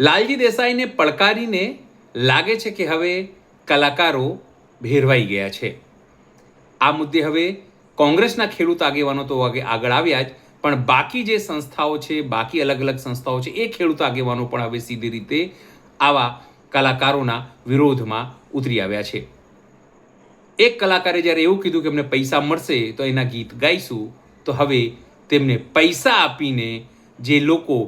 લાલજી દેસાઈને પડકારીને લાગે છે કે હવે કલાકારો ભેરવાઈ ગયા છે. આ મુદ્દે હવે કોંગ્રેસના ખેડૂત આગેવાનો તો આગળ આવ્યા જ, પણ બાકી જે સંસ્થાઓ છે, બાકી અલગ અલગ સંસ્થાઓ છે, એ ખેડૂત આગેવાનો પણ હવે સીધી રીતે આવા કલાકારોના વિરોધમાં ઉતરી આવ્યા છે. એક કલાકારે જ્યારે એવું કીધું કે અમને પૈસા મળશે તો એના ગીત ગાઈશું, તો હવે તેમને પૈસા આપીને જે લોકો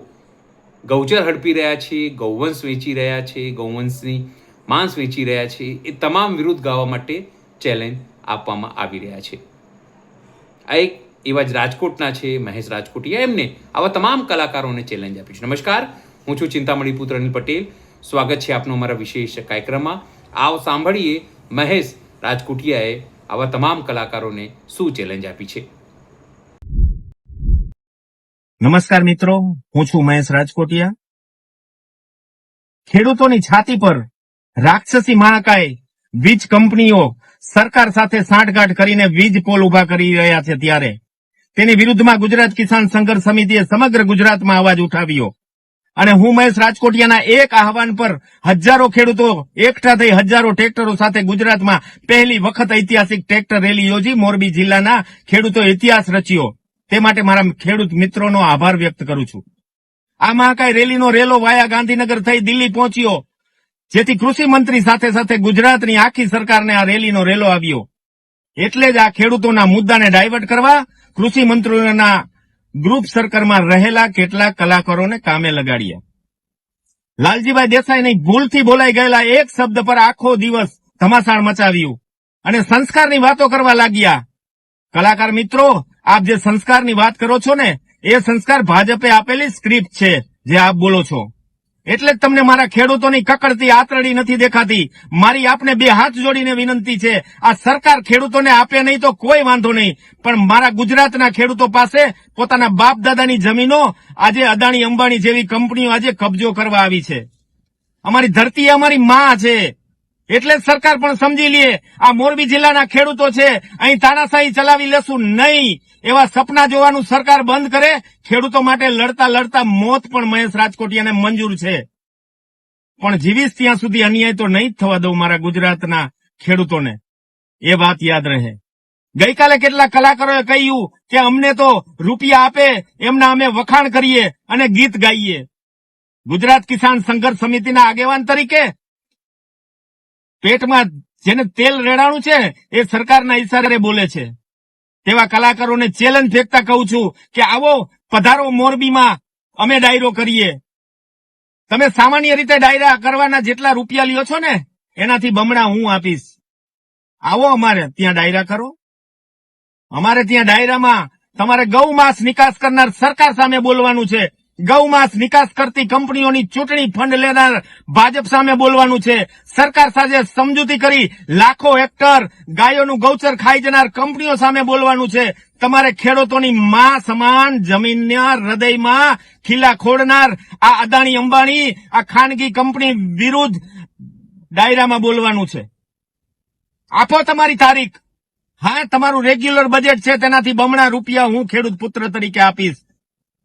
ગૌચર હડપી રહ્યા છે, ગૌવંશ વેચી રહ્યા છે, ગૌવંશની માંસ વેચી રહ્યા છે, એ તમામ વિરુદ્ધ ગાવા માટે ચેલેન્જ આપવામાં આવી રહ્યા છે. આ એક એવા જ રાજકોટના છે મહેશ રાજકોટિયા, એમને આવા તમામ કલાકારોને ચેલેન્જ આપી છે. નમસ્કાર, હું છું ચિંતામણી પુત્ર અનિલ પટેલ. સ્વાગત છે આપનું અમારા વિશેષ કાર્યક્રમમાં. આવો સાંભળીએ મહેશ રાજકોટિયાએ આવા તમામ કલાકારોને શું ચેલેન્જ આપી છે. નમસ્કાર મિત્રો, હું છું મહેશ રાજકોટિયા. ખેડૂતોની છાતી પર રાક્ષસી માળખાએ વીજ કંપનીઓ સરકાર સાથે સાંઠગાંઠ કરીને વીજ પોલ ઉભા કરી રહ્યા છે, ત્યારે તેની વિરુદ્ધમાં ગુજરાત કિસાન સંઘર્ષ સમિતિએ સમગ્ર ગુજરાતમાં અવાજ ઉઠાવ્યો. અને હું મહેશ રાજકોટિયાના એક આહવાન પર હજારો ખેડૂતો એકઠા થઈ હજારો ટ્રેક્ટરો સાથે ગુજરાતમાં પહેલી વખત ઐતિહાસિક ટ્રેક્ટર રેલી યોજી મોરબી જિલ્લાના ખેડૂતો ઇતિહાસ રચ્યો. તે માટે મારા ખેડૂત મિત્રોનો આભાર વ્યક્ત કરું છું. આ મહાકાય રેલીનો રેલો વાયા ગાંધીનગર થઈ દિલ્હી પહોંચ્યો, જેથી કૃષિ મંત્રી સાથે સાથે ગુજરાતની આખી સરકારને આ રેલીનો રેલો આવ્યો. એટલે જ આ ખેડૂતોના મુદ્દાને ડાયવર્ટ કરવા કૃષિ મંત્રીઓના ગ્રુપ સર્કલમાં રહેલા કેટલાક કલાકારોને કામે લગાડ્યા. લાલજીભાઈ દેસાઈની ભૂલથી બોલાઈ ગયેલા એક શબ્દ પર આખો દિવસ ધમાસાણ મચાવ્યું અને સંસ્કારની વાતો કરવા લાગ્યા. કલાકાર મિત્રો, આપ જે સંસ્કારની વાત કરો છો ને, એ સંસ્કાર ભાજપે આપેલી સ્ક્રિપ્ટ છે જે આપ બોલો છો. એટલે જ તમને મારા ખેડૂતોની કકડતી આતરડી નથી દેખાતી. મારી આપને બે હાથ જોડીને વિનંતી છે, આ સરકાર ખેડૂતોને આપે નહીં તો કોઈ વાંધો નહીં, પણ મારા ગુજરાતના ખેડૂતો પાસે પોતાના બાપ દાદાની જમીનો આજે અદાણી અંબાણી જેવી કંપનીઓ આજે કબજો કરવા આવી છે. અમારી ધરતી અમારી માં છે, એટલે જ સરકાર પણ સમજી લે આ મોરબી જિલ્લાના ખેડૂતો છે, અહીં તાનાશાહી ચલાવી લેશું નહીં, એવા સપના જોવાનું સરકાર બંધ કરે. ખેડૂતો માટે લડતા લડતા મોત પણ મહેશ રાજકોટિયાને મંજૂર છે, પણ જીવીશ ત્યાં સુધી અન્યાય તો નહીં જ થવા દઉં મારા ગુજરાતના ખેડૂતોને. એ વાત યાદ રહે. ગઈકાલે કેટલાક કલાકારોએ કહ્યું કે અમને તો રૂપિયા આપે એમના અમે વખાણ કરીએ અને ગીત ગાઈએ. ગુજરાત કિસાન સંઘર્ષ સમિતિના આગેવાન તરીકે પેટમાં જેને તેલ રેડાણું છે એ સરકારના ઈશારે બોલે છે તેવા કલાકારોને ચેલેન્જ ફેંકતા કહું છું કે આવો પધારો મોરબીમાં, અમે ડાયરો કરીએ. તમે સામાન્ય રીતે ડાયરા કરવાના જેટલા રૂપિયા લ્યો છો ને, એનાથી બમણા હું આપીશ. આવો અમારે ત્યાં ડાયરા કરો. અમારે ત્યાં ડાયરામાં તમારે ગૌ માંસ નિકાસ કરનાર સરકાર સામે બોલવાનું છે, ગૌ માંસ નિકાસ કરતી કંપનીઓની ચૂંટણી ફંડ લેનાર ભાજપ સામે બોલવાનું છે, સરકાર સાથે સમજૂતી કરી લાખો હેક્ટર ગાયોનું ગૌચર ખાઈ જનાર કંપનીઓ સામે બોલવાનું છે. તમારે ખેડૂતોની માં સમાન જમીનના હૃદયમાં ખીલા ખોડનાર આ અદાણી અંબાણી આ ખાનગી કંપની વિરુદ્ધ ડાયરામાં બોલવાનું છે. આપો તમારી તારીખ. હા, તમારું રેગ્યુલર બજેટ છે તેનાથી બમણા રૂપિયા હું ખેડૂત પુત્ર તરીકે આપીશ.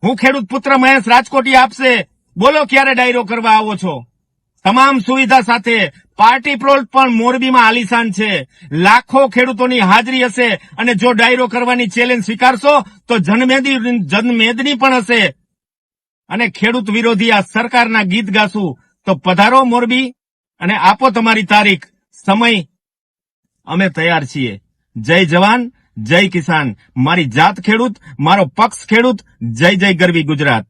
હું ખેડૂત પુત્ર મહેશ રાજકોટિયા આપશે. બોલો ક્યારે ડાયરો કરવા આવો છો. તમામ સુવિધા સાથે પાર્ટી પ્લોટ પણ મોરબીમાં આલીશાન છે. લાખો ખેડૂતોની હાજરી હશે અને જો ડાયરો કરવાની ચેલેન્જ સ્વીકારશો તો જનમેદની પણ હશે અને ખેડૂત વિરોધી આ સરકારના ગીત ગાશું. તો પધારો મોરબી અને આપો તમારી તારીખ, સમય. અમે તૈયાર છીએ. જય જવાન, જય કિસાન. મારી જાત ખેડૂત, મારો પક્ષ ખેડૂત. જય જય ગરવી ગુજરાત.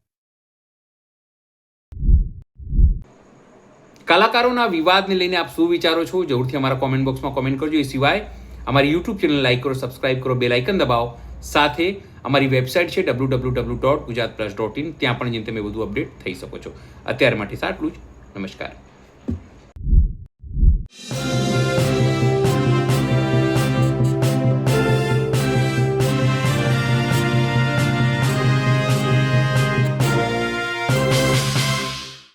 કલાકારોના વિવાદને લઈને આપ શું વિચારો છો, જરૂરથી અમારા કોમેન્ટ બોક્સમાં કોમેન્ટ કરજો. એ સિવાય અમારી યુટ્યુબ ચેનલ લાઈક કરો, સબસ્ક્રાઇબ કરો, બેલ આઇકન દબાવો. સાથે અમારી વેબસાઇટ છે www.gujaratplus.in, ત્યાં પણ જેમ તમે વધુ અપડેટ થઈ શકો છો. અત્યાર માટે આટલું જ. નમસ્કાર.